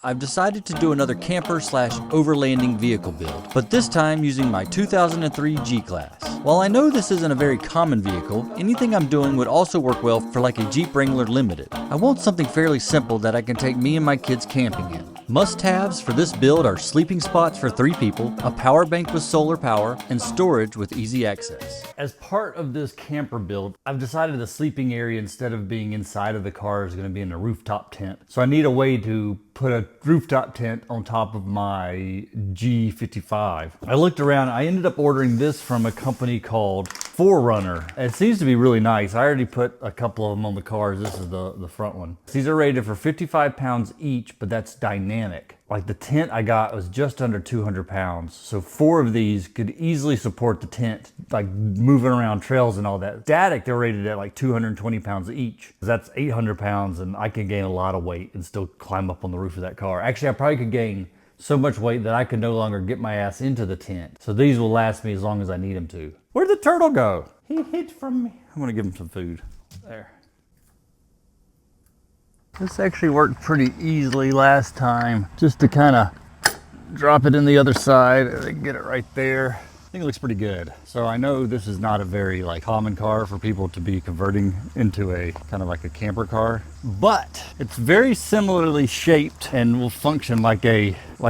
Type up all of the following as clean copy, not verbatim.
I've decided to do another camper slash overlanding vehicle build, but this time using my 2003 G-Class. While I know this isn't a very common vehicle, anything I'm doing would also work well for like a Jeep Wrangler Limited. I want something fairly simple that I can take me and my kids camping in. Must-haves for this build are sleeping spots for 3 people, a power bank with solar power, and storage with easy access. As part of this camper build, I've decided the sleeping area instead of being inside of the car is going to be in a rooftop tent. So I need a way to put a rooftop tent on top of my G55. I looked around, I ended up ordering this from a company called Forerunner. It seems to be really nice. I already put a couple of them on the cars. This is the front one. These are rated for 55 pounds each, but that's dynamic. Like the tent I got was just under 200 pounds. So 4 of these could easily support the tent, like moving around trails and all that. Static, they're rated at like 220 pounds each. That's 800 pounds and I can gain a lot of weight and still climb up on the roof of that car. Actually, I probably could gain so much weight that I could no longer get my ass into the tent. So these will last me as long as I need them to. Where'd the turtle go? He hid from me. I'm gonna give him some food. There. This actually worked pretty easily last time, just to kind of drop it in the other side and get it right there. I think it looks pretty good. So I know this is not a very common car for people to be converting into a kind of like a camper car, but it's very similarly shaped and will function like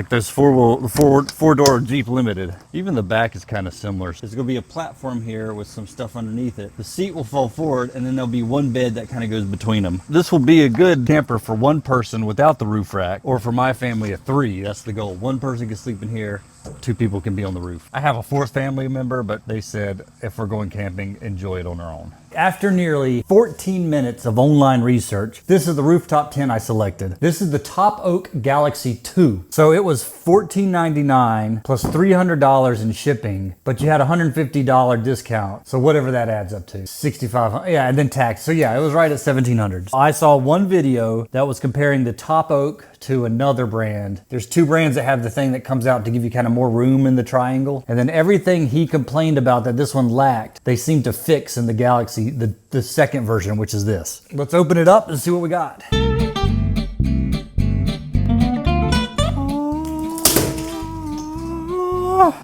those four-door Jeep Limited. Even the back is kind of similar. There's gonna be a platform here with some stuff underneath it. The seat will fall forward and then there'll be one bed that kind of goes between them. This will be a good camper for one person without the roof rack, or for my family of 3. That's the goal. One person can sleep in here, 2 people can be on the roof. I have a 4th family member, but they said if we're going camping, enjoy it on our own. After nearly 14 minutes of online research, this is the rooftop tent I selected. This is the Top Oak Galaxy 2. So it was $14.99 plus $300 in shipping, but you had a $150 discount. So whatever that adds up to, $6,500, yeah, and then tax. So yeah, it was right at $1,700. I saw one video that was comparing the Top Oak to another brand. There's 2 brands that have the thing that comes out to give you kind of more room in the triangle. And then everything he complained about that this one lacked, they seem to fix in the Galaxy, the second version, which is this. Let's open it up and see what we got.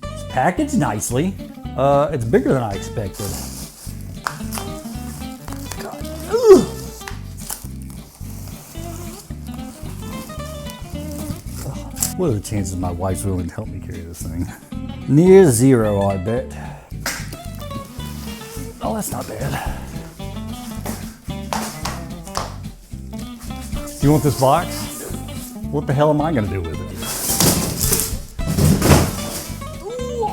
It's packaged nicely. It's bigger than I expected. God. Ugh. What are the chances my wife's willing to help me carry this thing? Near 0, I bet. Oh, that's not bad. You want this box? What the hell am I gonna do with it? Ooh.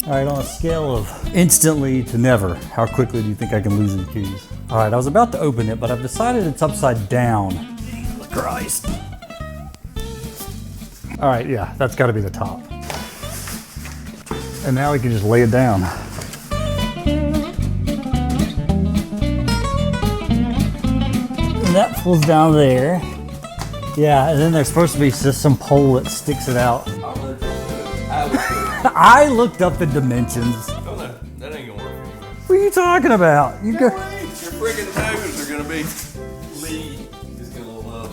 All right, on a scale of instantly to never, how quickly do you think I can lose these keys? All right, I was about to open it, but I've decided it's upside down. Christ. All right, yeah, that's gotta be the top. And now we can just lay it down. And that pulls down there. Yeah, and then there's supposed to be just some pole that sticks it out. I looked up the dimensions. Oh, no, that ain't gonna work for you. What are you talking about? You go. Your freaking toes are gonna be Lee. Just get a little love.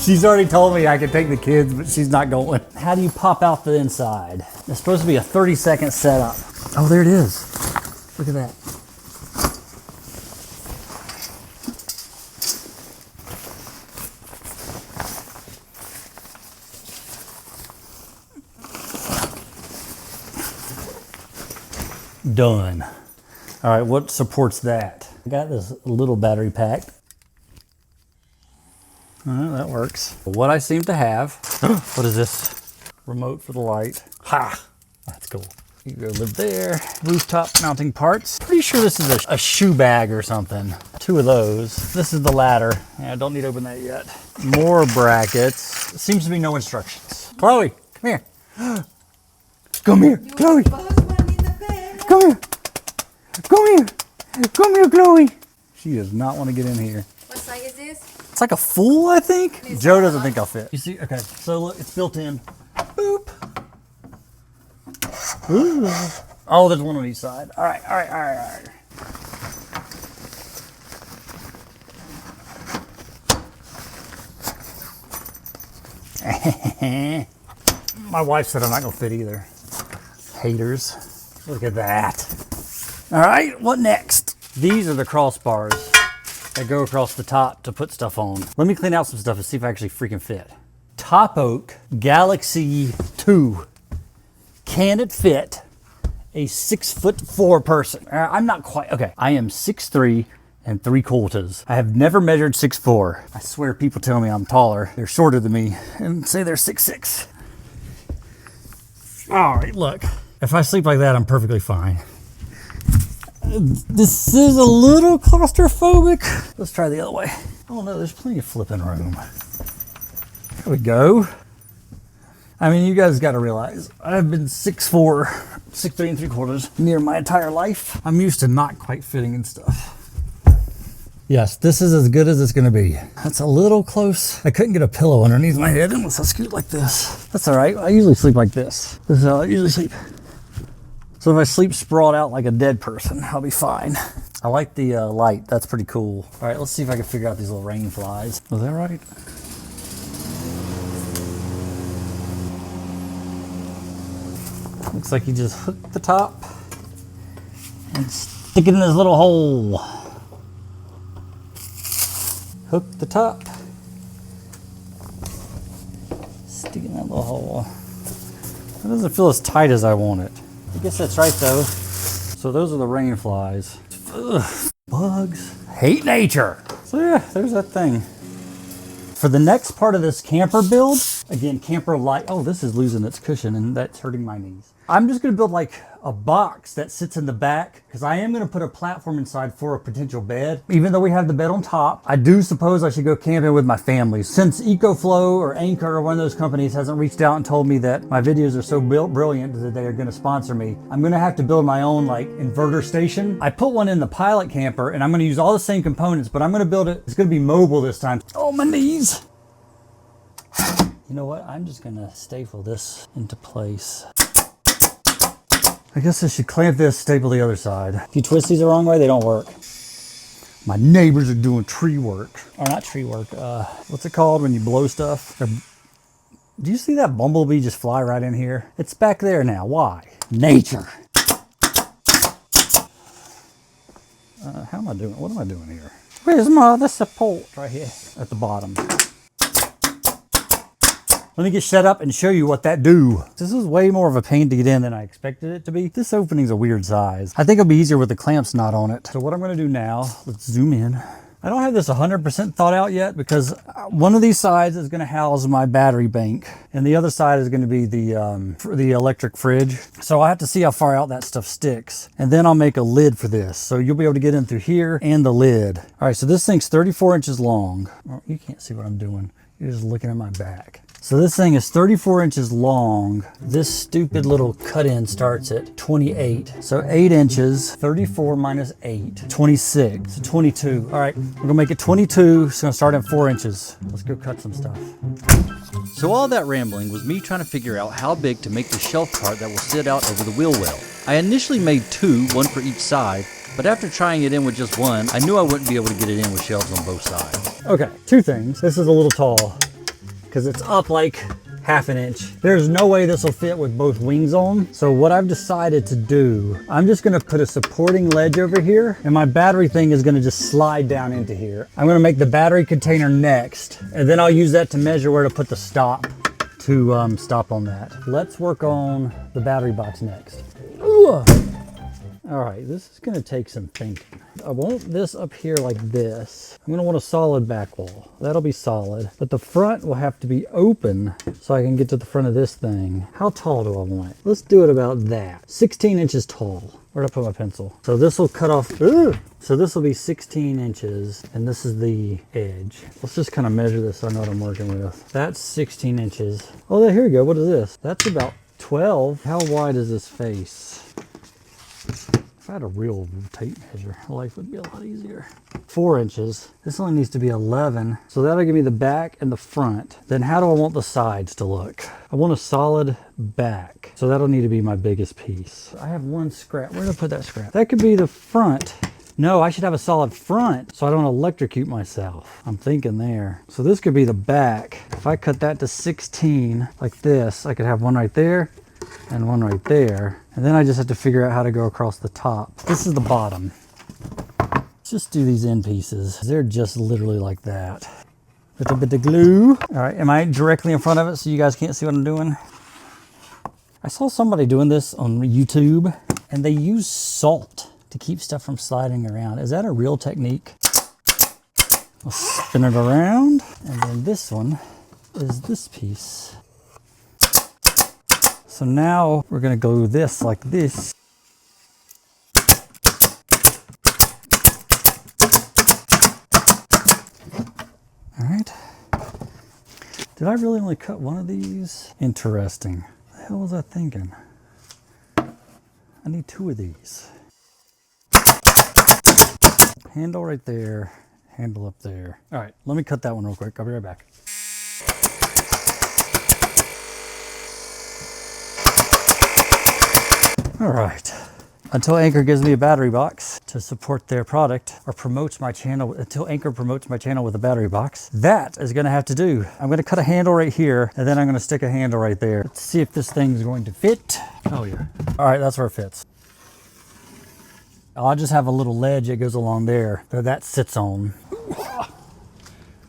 She's already told me I can take the kids, but she's not going. How do you pop out the inside? It's supposed to be a 30-second setup. Oh, there it is. Look at that. Done. All right, what supports that? I got this little battery pack. That works. What I seem to have, what is this? Remote for the light. Ha! That's cool. You go live there. Rooftop mounting parts. Pretty sure this is a shoe bag or something. 2 of those. This is the ladder. Yeah, I don't need to open that yet. More brackets. Seems to be no instructions. Chloe, come here. Come here, Chloe. Come here. Come here. Come here, Chloe. She does not want to get in here. What size is this? It's like a full, I think. Joe doesn't think I'll fit. You see, okay, so look, it's built in. Boop. Ooh. Oh, there's one on each side. All right. My wife said I'm not gonna fit either. Haters. Look at that. All right, what next? These are the crossbars that go across the top to put stuff on. Let me clean out some stuff and see if I actually freaking fit. Top Oak Galaxy 2. Can it fit a 6'4" person? I'm not quite, okay. I am 6'3" and 3/4. I have never measured 6'4". I swear people tell me I'm taller. They're shorter than me and say they're 6'6". All right, look. If I sleep like that, I'm perfectly fine. This is a little claustrophobic. Let's try the other way. Oh no, there's plenty of flipping room. There we go. I mean, you guys got to realize I've been 6'4", 6'3" and 3/4 near my entire life. I'm used to not quite fitting in stuff. Yes, this is as good as it's going to be. That's a little close. I couldn't get a pillow underneath my head unless I scoot like this. That's all right. I usually sleep like this. This is how I usually sleep. So if I sleep sprawled out like a dead person, I'll be fine. I like the light. That's pretty cool. All right, let's see if I can figure out these little rain flies. Was that right? Looks like you just hook the top and stick it in this little hole. Hook the top, stick it in that little hole. It doesn't feel as tight as I want it. I guess that's right though. So those are the rain flies. Ugh, bugs. Hate nature. So yeah, there's that thing. For the next part of this camper build, again, camper light. Oh, this is losing its cushion and that's hurting my knees. I'm just gonna build like a box that sits in the back because I am gonna put a platform inside for a potential bed. Even though we have the bed on top, I do suppose I should go camping with my family. Since EcoFlow or Anchor or one of those companies hasn't reached out and told me that my videos are so brilliant that they are gonna sponsor me, I'm gonna have to build my own like inverter station. I put one in the pilot camper and I'm gonna use all the same components, but I'm gonna build it, it's gonna be mobile this time. Oh, my knees. You know what? I'm just gonna staple this into place. I guess I should clamp this, staple the other side. If you twist these the wrong way, they don't work. My neighbors are doing tree work. Or not tree work, what's it called when you blow stuff? Do you see that bumblebee just fly right in here? It's back there now, why? Nature. How am I doing? What am I doing here? Where's the support? Right here at the bottom. Let me get set up and show you what that do. This is way more of a pain to get in than I expected it to be. This opening's a weird size. I think it'll be easier with the clamps not on it. So what I'm gonna do now, let's zoom in. I don't have this 100% thought out yet because one of these sides is gonna house my battery bank and the other side is gonna be the electric fridge. So I have to see how far out that stuff sticks. And then I'll make a lid for this. So you'll be able to get in through here and the lid. All right, so this thing's 34 inches long. Oh, you can't see what I'm doing. You're just looking at my back. So this thing is 34 inches long. This stupid little cut-in starts at 28. So 8 inches, 34 minus 8, 26, so 22. All right, we're gonna make it 22. It's gonna start at 4 inches. Let's go cut some stuff. So all that rambling was me trying to figure out how big to make the shelf part that will sit out over the wheel well. I initially made 2, one for each side, but after trying it in with just one, I knew I wouldn't be able to get it in with shelves on both sides. Okay, 2 things. This is a little tall, because it's up like half an inch. There's no way this will fit with both wings on. So what I've decided to do, I'm just gonna put a supporting ledge over here and my battery thing is gonna just slide down into here. I'm gonna make the battery container next and then I'll use that to measure where to put the stop to stop on that. Let's work on the battery box next. Ooh. All right, this is gonna take some thinking. I want this up here like this. I'm gonna want a solid back wall. That'll be solid, but the front will have to be open so I can get to the front of this thing. How tall do I want it? Let's do it about that. 16 inches tall. Where'd I put my pencil? So this will cut off, so this will be 16 inches and this is the edge. Let's just kind of measure this so I know what I'm working with. That's 16 inches. Oh, here we go. What is this? That's about 12. How wide is this face? If I had a real tape measure, life would be a lot easier. 4 inches. This only needs to be 11. So that'll give me the back and the front. Then how do I want the sides to look? I want a solid back. So that'll need to be my biggest piece. I have one scrap. Where did I put that scrap? That could be the front No, I should have a solid front so I don't electrocute myself. I'm thinking there. So this could be the back. If I cut that to 16 like this, I could have one right there and one right there. And then I just have to figure out how to go across the top. This is the bottom. Let's just do these end pieces. They're just literally like that. With a bit of glue. All right, am I directly in front of it so you guys can't see what I'm doing? I saw somebody doing this on YouTube and they use salt to keep stuff from sliding around. Is that a real technique? I'll spin it around. And then this one is this piece. So now we're gonna glue this like this. All right. Did I really only cut one of these? Interesting. What the hell was I thinking? I need 2 of these. Handle right there, handle up there. All right, let me cut that one real quick. I'll be right back. All right. Until Anchor gives me a battery box to support their product or promotes my channel, until Anchor promotes my channel with a battery box, that is gonna have to do. I'm gonna cut a handle right here and then I'm gonna stick a handle right there. Let's see if this thing's going to fit. Oh yeah. All right, that's where it fits. I'll just have a little ledge that goes along there that sits on.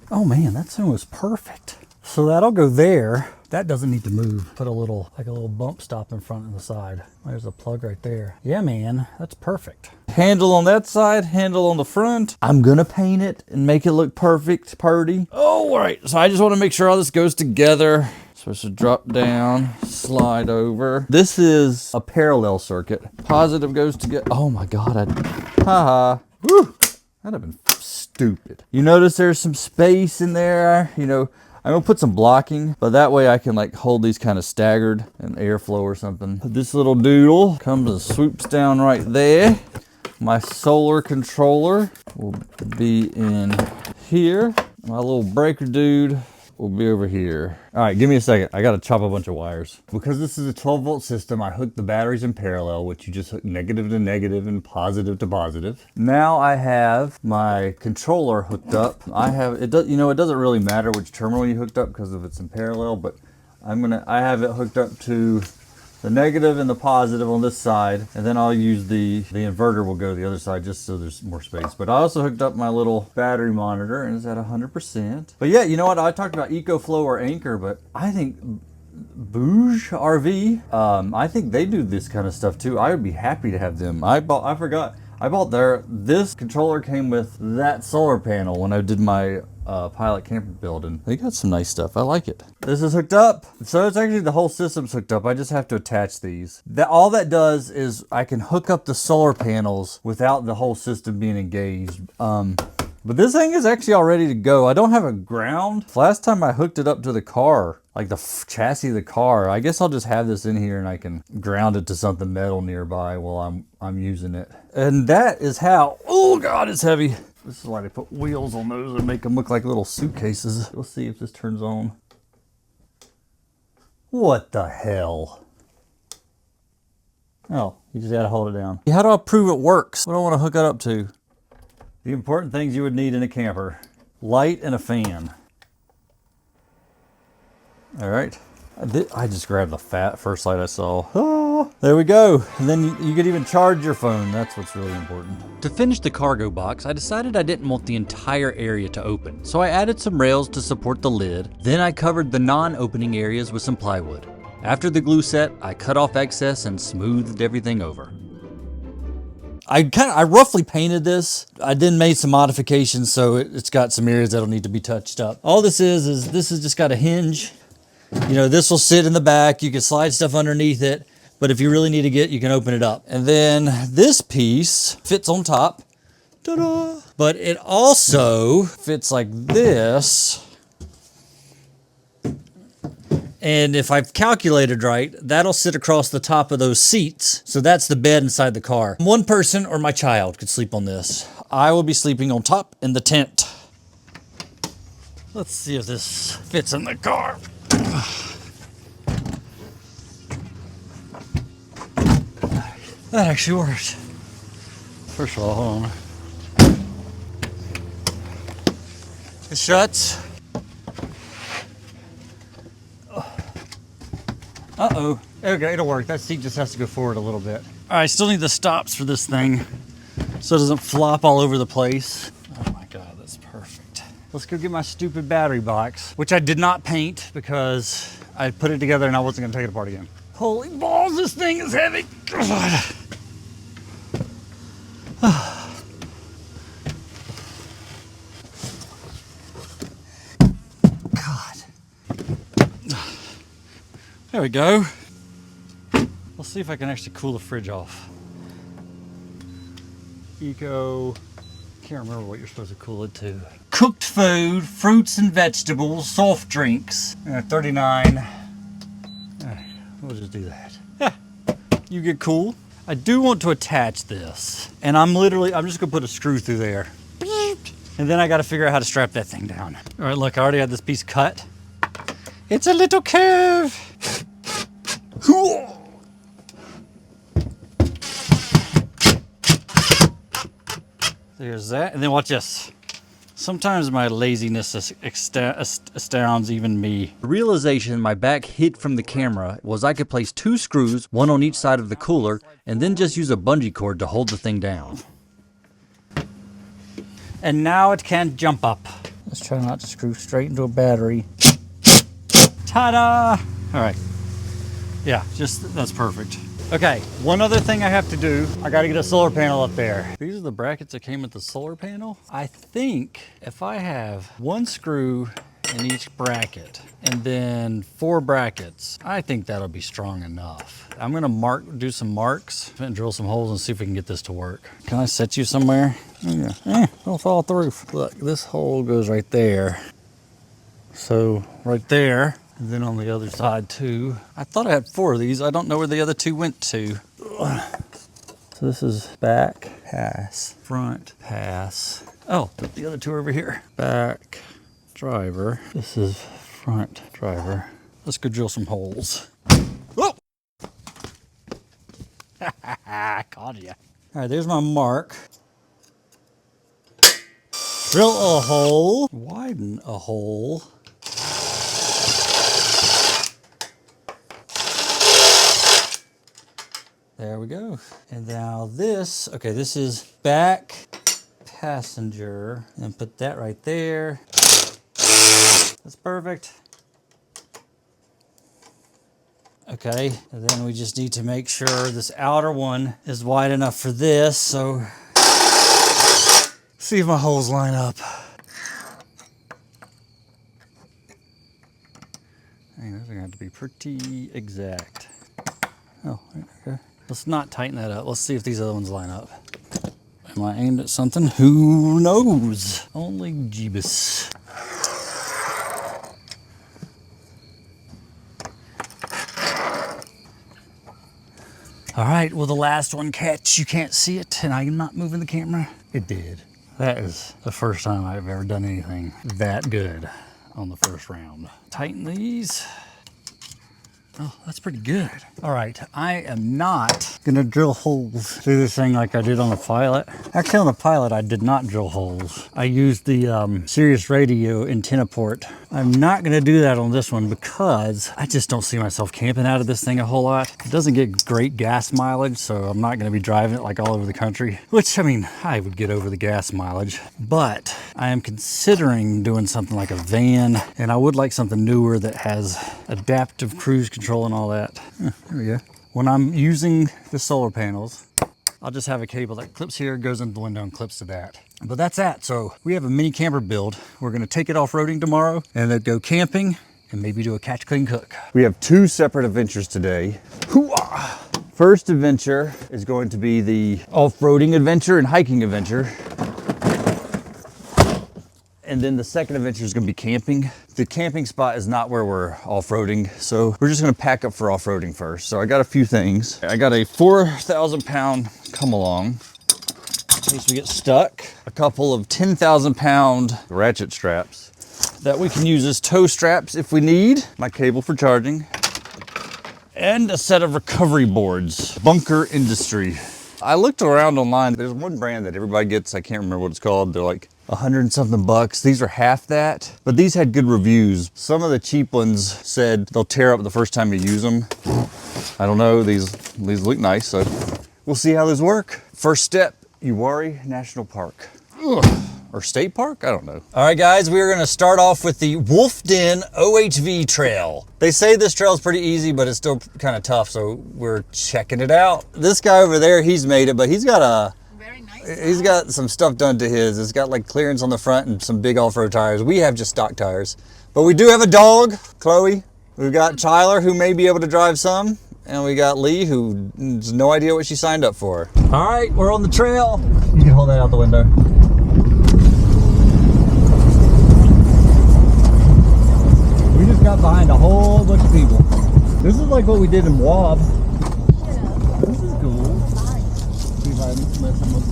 Oh man, that thing was perfect. So that'll go there. That doesn't need to move. Put a little, like a little bump stop in front and the side. There's a plug right there. Yeah, man, that's perfect. Handle on that side, handle on the front. I'm gonna paint it and make it look perfect, purty. Oh, all right, so I just wanna make sure all this goes together. Supposed to drop down, slide over. This is a parallel circuit. Positive goes together. Oh my God, haha. Woo, that'd have been stupid. You notice there's some space in there, you know, I'm gonna put some blocking, but that way I can like hold these kind of staggered and airflow or something. This little doodle comes and swoops down right there. My solar controller will be in here. My little breaker dude will be over here. All right, give me a second. I gotta chop a bunch of wires. Because this is a 12-volt system, I hooked the batteries in parallel, which you just hook negative to negative and positive to positive. Now I have my controller hooked up. I doesn't really matter which terminal you hooked up because if it's in parallel, but I have it hooked up to the negative and the positive on this side, and then I'll use the inverter will go to the other side just so there's more space. But I also hooked up my little battery monitor and it's at 100%. But yeah, you know what? I talked about EcoFlow or Anchor, but I think Bouge RV, I think they do this kind of stuff too. I would be happy to have them. I forgot. I bought this controller came with that solar panel when I did my pilot camper build, and they got some nice stuff. I like it. This is hooked up. So it's actually the whole system's hooked up. I just have to attach these. All that does is I can hook up the solar panels without the whole system being engaged. But this thing is actually all ready to go. I don't have a ground. Last time I hooked it up to the car, like the chassis of the car. I guess I'll just have this in here and I can ground it to something metal nearby while I'm using it. And that is how, oh God, it's heavy. This is why they put wheels on those and make them look like little suitcases. Let's see if this turns on. What the hell? Oh, you just gotta hold it down. How do I prove it works? What do I want to hook it up to? The important things you would need in a camper. Light and a fan. All right. I just grabbed the first light I saw. Oh, there we go. And then you could even charge your phone. That's what's really important. To finish the cargo box, I decided I didn't want the entire area to open. So I added some rails to support the lid. Then I covered the non-opening areas with some plywood. After the glue set, I cut off excess and smoothed everything over. I roughly painted this. I then made some modifications so it's got some areas that'll need to be touched up. All this is this has just got a hinge. You know, this will sit in the back. You can slide stuff underneath it, but if you really need to you can open it up. And then this piece fits on top. Ta-da! But it also fits like this. And if I've calculated right, that'll sit across the top of those seats. So that's the bed inside the car. One person or my child could sleep on this. I will be sleeping on top in the tent. Let's see if this fits in the car. That actually works. First of all, hold on. the struts. Uh-oh. Okay, it'll work. That seat just has to go forward a little bit. All right, still need the stops for this thing so it doesn't flop all over the place. Oh my God, that's perfect. Let's go get my stupid battery box, which I did not paint because I put it together and I wasn't gonna take it apart again. Holy balls, this thing is heavy. God. There we go. Let's see if I can actually cool the fridge off. Eco, can't remember what you're supposed to cool it to. Cooked food, fruits and vegetables, soft drinks. 39. All right, we'll just do that. Yeah, you get cool. I do want to attach this, and I'm just gonna put a screw through there. And then I gotta figure out how to strap that thing down. All right, look, I already had this piece cut. It's a little curve. There's that, and then watch this. Sometimes my laziness astounds even me. The realization my back hid from the camera was I could place 2 screws, one on each side of the cooler, and then just use a bungee cord to hold the thing down. And now it can't jump up. Let's try not to screw straight into a battery. Ta-da! All right. Yeah, that's perfect. Okay, one other thing I have to do, I gotta get a solar panel up there. These are the brackets that came with the solar panel. I think if I have 1 screw in each bracket and then 4 brackets, I think that'll be strong enough. I'm gonna do some marks and drill some holes and see if we can get this to work. Can I set you somewhere? Oh, yeah. Don't fall off the roof. Look, this hole goes right there. So right there. And then on the other side too. I thought I had 4 of these. I don't know where the other 2 went to. So this is back pass, front pass. Oh, the other 2 are over here. Back driver. This is front driver. Let's go drill some holes. Oh! I caught you. All right, there's my mark. Drill a hole. Widen a hole. There we go. And now this is back passenger. And put that right there. That's perfect. Okay, and then we just need to make sure this outer one is wide enough for this. So, see if my holes line up. Dang, those are gonna have to be pretty exact. Oh, okay. Let's not tighten that up. Let's see if these other ones line up. Am I aimed at something? Who knows? Only Jeebus. All right, will the last one catch? You can't see it, and I'm not moving the camera. It did. That is the first time I've ever done anything that good on the first round. Tighten these. Oh, that's pretty good. All right, I am not gonna drill holes through this thing like I did on the Pilot. Actually, on the Pilot, I did not drill holes. I used the Sirius radio antenna port. I'm not gonna do that on this one because I just don't see myself camping out of this thing a whole lot. It doesn't get great gas mileage, so I'm not gonna be driving it like all over the country, which, I mean, I would get over the gas mileage, but I am considering doing something like a van, and I would like something newer that has adaptive cruise control and all that. There we go. When I'm using the solar panels, I'll just have a cable that clips here, goes into the window and clips to that. But that's that. So we have a mini camper build. We're gonna take it off-roading tomorrow and then go camping and maybe do a catch, clean, cook. We have 2 separate adventures today. Hoo-ah! First adventure is going to be the off-roading adventure and hiking adventure. And then the second adventure is gonna be camping. The camping spot is not where we're off-roading, so we're just gonna pack up for off-roading first. So I got a few things. I got a 4,000-pound come-along in case we get stuck. A couple of 10,000-pound ratchet straps that we can use as tow straps if we need. My cable for charging. And a set of recovery boards. Bunker Industry. I looked around online. There's one brand that everybody gets. I can't remember what it's called. They're like $100 and something bucks. These are half that, but these had good reviews. Some of the cheap ones said they'll tear up the first time you use them. I don't know, these look nice, so we'll see how those work. First step, Uwharrie National Park. Ugh. Or State Park? I don't know. All right, guys, we're gonna start off with the Wolf Den OHV trail. They say this trail is pretty easy, but it's still kind of tough, so we're checking it out. This guy over there, he's made it, but he's got he's got some stuff done to his. It's got like clearance on the front and some big off-road tires. We have just stock tires, but we do have a dog, Chloe. We've got Tyler, who may be able to drive some, and we got Lee, who has no idea what she signed up for. All right, we're on the trail. You can hold that out the window. We just got behind a whole bunch of people. This is like what we did in Wob. This is cool. See if I mess them up.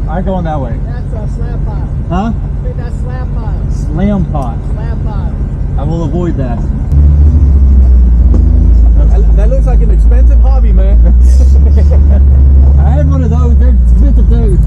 I going that way. That's a slab pile. Huh? I think that's slab pile. Slam pot. Slab pile. I will avoid that. That looks like an expensive hobby, man. I had one of those. They're expensive too.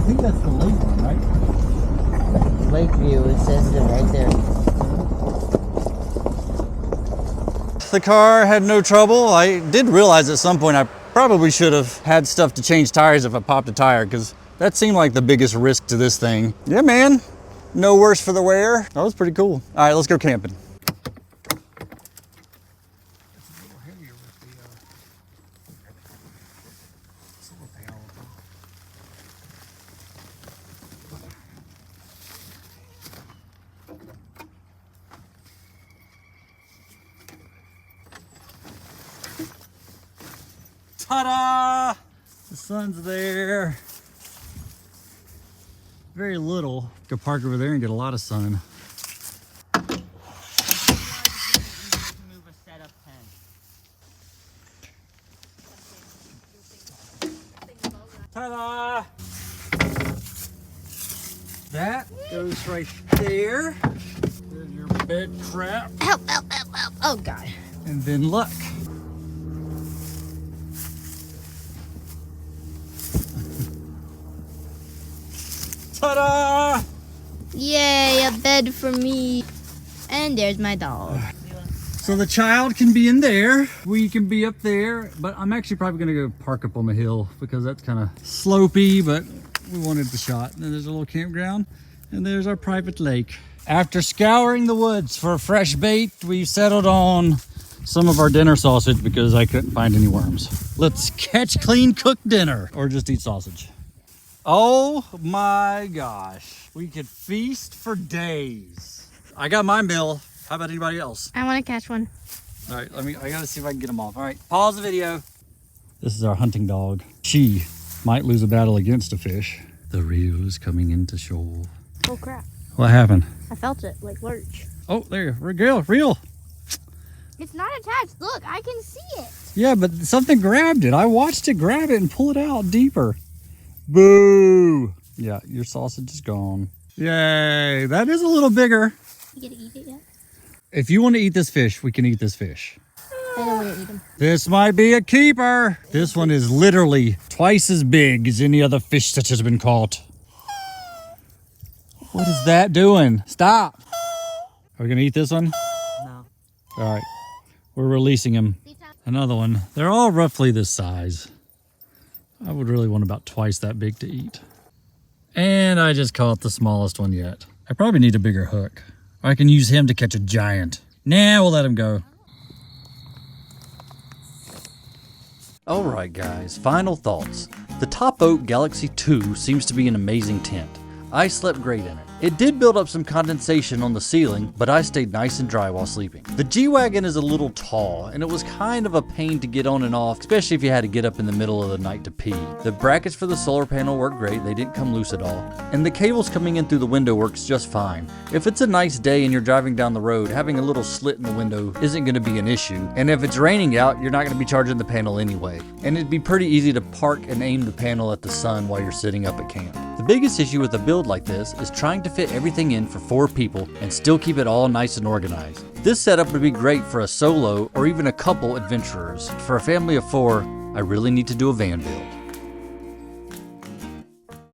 think that's the lake one, right? Lakeview, it says it right there. The car had no trouble. I did realize at some point I probably should have had stuff to change tires if I popped a tire, because that seemed like the biggest risk to this thing. Yeah, man. No worse for the wear. That was pretty cool. All right, let's go camping. Ta-da! The sun's there. Very little. Go park over there and get a lot of sun. Ta-da! That goes right there. There's your bed crap. Help, help, help, help. Oh, God. And then look. Ta-da! Yay, a bed for me. And there's my dog. So the child can be in there, we can be up there, but I'm actually probably gonna go park up on the hill because that's kind of slopey, but we wanted the shot. And then there's a little campground, and there's our private lake. After scouring the woods for fresh bait, we settled on some of our dinner sausage because I couldn't find any worms. Let's catch, clean, cook dinner, or just eat sausage. Oh my gosh, we could feast for days. I got my meal. How about anybody else? I want to catch one. All right, I gotta see if I can get them off. All right, pause the video. This is our hunting dog. She might lose a battle against a fish. The reel is coming into shoal. Oh, crap. What happened? I felt it, like lurch. Oh, there, reel. It's not attached. Look, I can see it. Yeah, but something grabbed it. I watched it grab it and pull it out deeper. Boo! Yeah, your sausage is gone. Yay, that is a little bigger. You get to eat it yet? If you want to eat this fish, we can eat this fish. I don't want to eat them. This might be a keeper. This one is literally twice as big as any other fish that has been caught. What is that doing? Stop. Are we going to eat this one? No. All right. We're releasing him. Another one. They're all roughly this size. I would really want about twice that big to eat. And I just caught the smallest one yet. I probably need a bigger hook. I can use him to catch a giant. Nah, we'll let him go. Alright guys, final thoughts. The Top Oak Galaxy 2 seems to be an amazing tent. I slept great in it. It did build up some condensation on the ceiling, but I stayed nice and dry while sleeping. The G-Wagon is a little tall, and it was kind of a pain to get on and off, especially if you had to get up in the middle of the night to pee. The brackets for the solar panel work great, they didn't come loose at all. And the cables coming in through the window works just fine. If it's a nice day and you're driving down the road, having a little slit in the window isn't going to be an issue. And if it's raining out, you're not going to be charging the panel anyway. And it'd be pretty easy to park and aim the panel at the sun while you're sitting up at camp. The biggest issue with a build like this is trying to fit everything in for 4 people and still keep it all nice and organized. This setup would be great for a solo or even a couple adventurers. For a family of 4, I really need to do a van build.